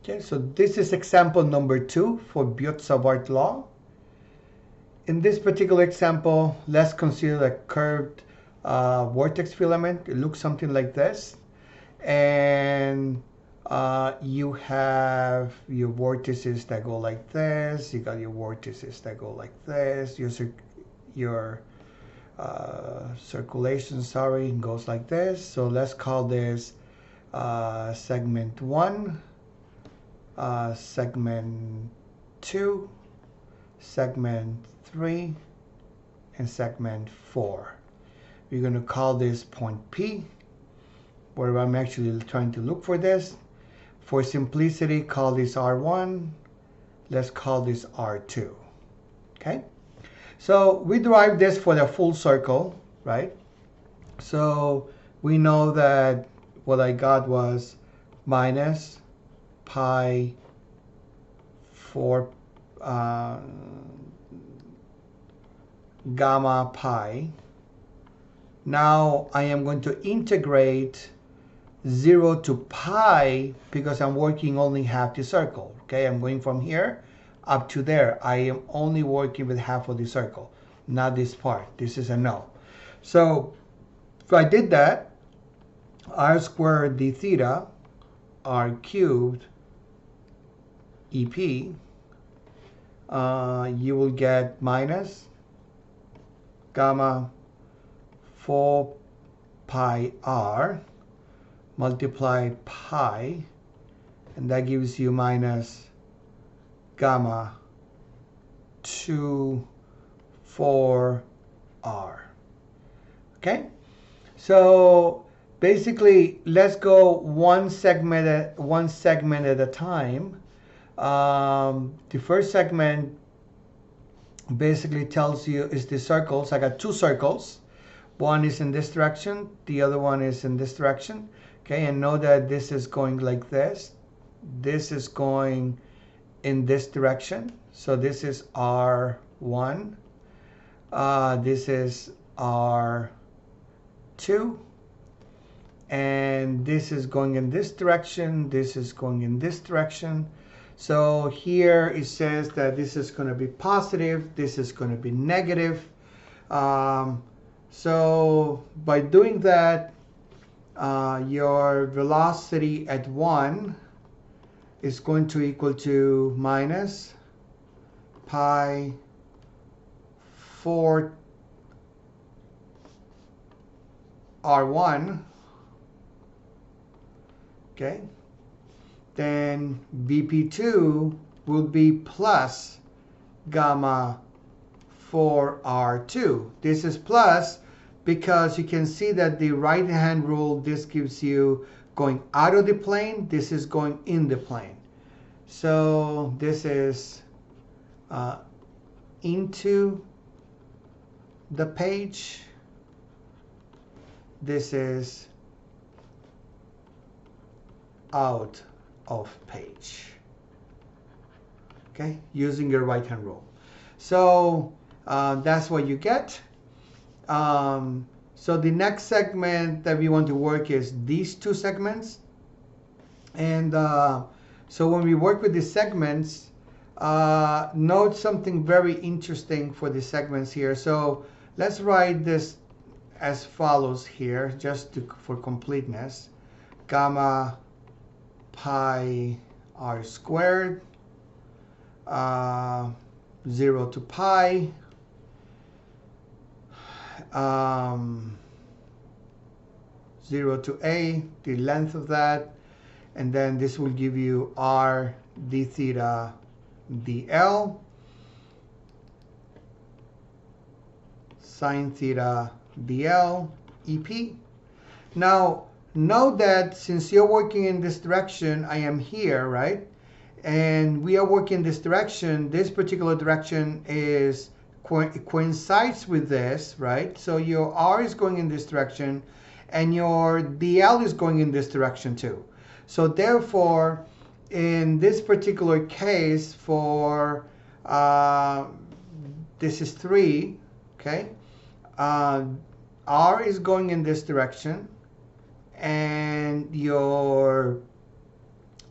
Okay, so this is example number 2 for Biot-Savart law. In this particular example, let's consider a curved vortex filament. It looks something like this. And you have your vortices that go like this. You got your vortices that go like this. Your circulation, goes like this. So let's call this segment 1, segment 2, segment 3, and segment 4. We're going to call this point P, where I'm actually trying to look for this. For simplicity, call this R1. Let's call this R2. Okay? So we derived this for the full circle, right? So we know that what I got was minus pi 4 gamma pi. Now I am going to integrate 0 to pi because I'm working only half the circle. Okay, I'm going from here up to there. I am only working with half of the circle, not this part. This is a no. So if I did that, r squared d theta, r cubed EP, you will get minus gamma 4 pi r multiply pi, and that gives you minus gamma 2 4 r. Okay, so basically let's go one segment at a time. The first segment basically tells you is the circles. I got two circles. One is in this direction, the other one is in this direction. Okay, and know that this is going like this. This is going in this direction. So this is R1. This is R2. And this is going in this direction. This is going in this direction. So here it says that this is going to be positive. This is going to be negative. So by doing that, your velocity at 1 is going to equal to minus pi 4 r1. Okay, then VP2 will be plus gamma 4r2. This is plus because you can see that the right hand rule, this gives you going out of the plane, this is going in the plane. So this is into the page. This is out of page. Okay, using your right hand rule. So that's what you get. So the next segment that we want to work is these two segments. And so when we work with the segments, note something very interesting for the segments here. So let's write this as follows here, just for completeness. Gamma pi r squared, 0 to pi, 0 to a, the length of that, and then this will give you r d theta dl, sine theta dl ep. Now note that since you're working in this direction, I am here, right? And we are working in this direction. This particular direction is coincides with this, right? So your r is going in this direction, and your dl is going in this direction too. So therefore, in this particular case, for this is 3, okay? R is going in this direction, and your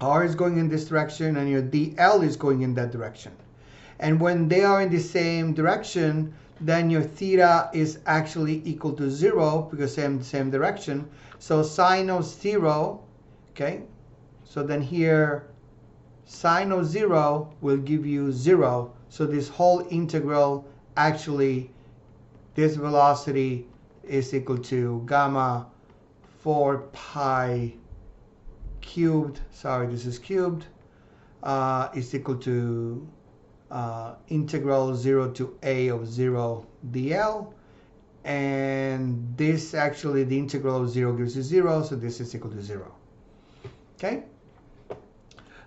R is going in this direction and your DL is going in that direction. And when they are in the same direction, then your theta is actually equal to 0 because they're in the same direction. So sine of 0, okay, so then here sine of 0 will give you 0. So this whole integral, actually this velocity is equal to gamma 4 pi cubed, sorry this is cubed, is equal to integral 0 to a of 0 dl, and this actually the integral of 0 gives you 0, so this is equal to 0. Okay.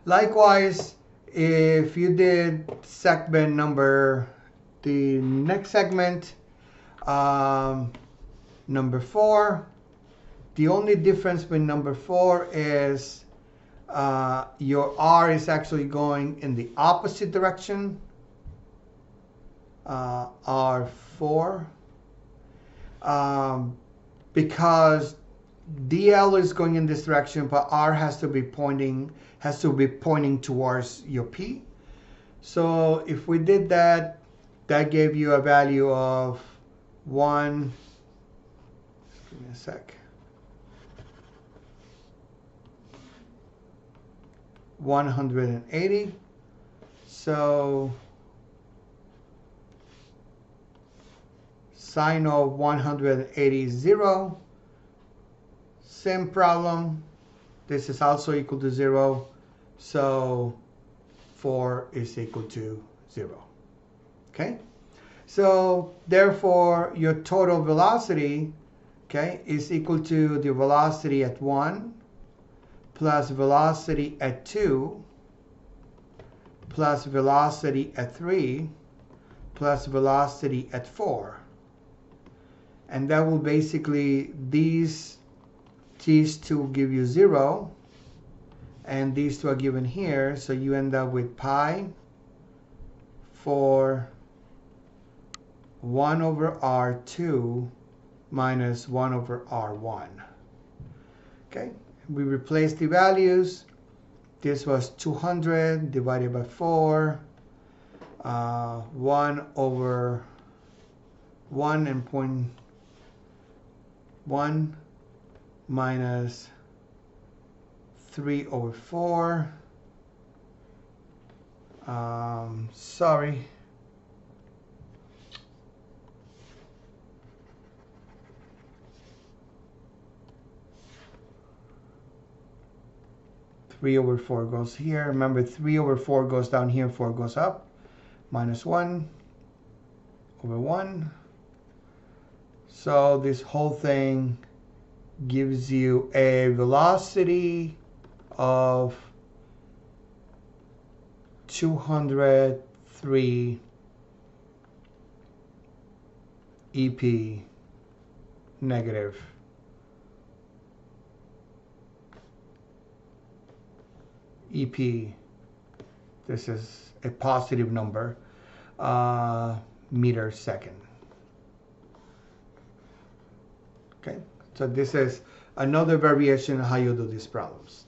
Likewise, if you did segment number, the next segment, number 4, the only difference between number 4 is your R is actually going in the opposite direction, R4, because DL is going in this direction, but R has to be pointing towards your P. So if we did that, that gave you a value of 1. Give me a sec. 180. So sine of 180 is 0. Same problem. This is also equal to 0. So 4 is equal to 0. Okay? So therefore your total velocity, okay, is equal to the velocity at 1 plus velocity at 2 plus velocity at 3 plus velocity at 4. And that will basically, these two give you 0, and these two are given here, so you end up with pi for 1 over R2 minus 1 over R1. Okay, we replace the values. This was 200 divided by 4, 1 over 1 and 0.1 minus 3 over 4. Sorry. Three over 4 goes here. Remember, 3 over 4 goes down here, 4 goes up. Minus 1 over 1. So this whole thing gives you a velocity of 203 EP negative. EP, this is a positive number, meter second. Okay, so this is another variation of how you do these problems.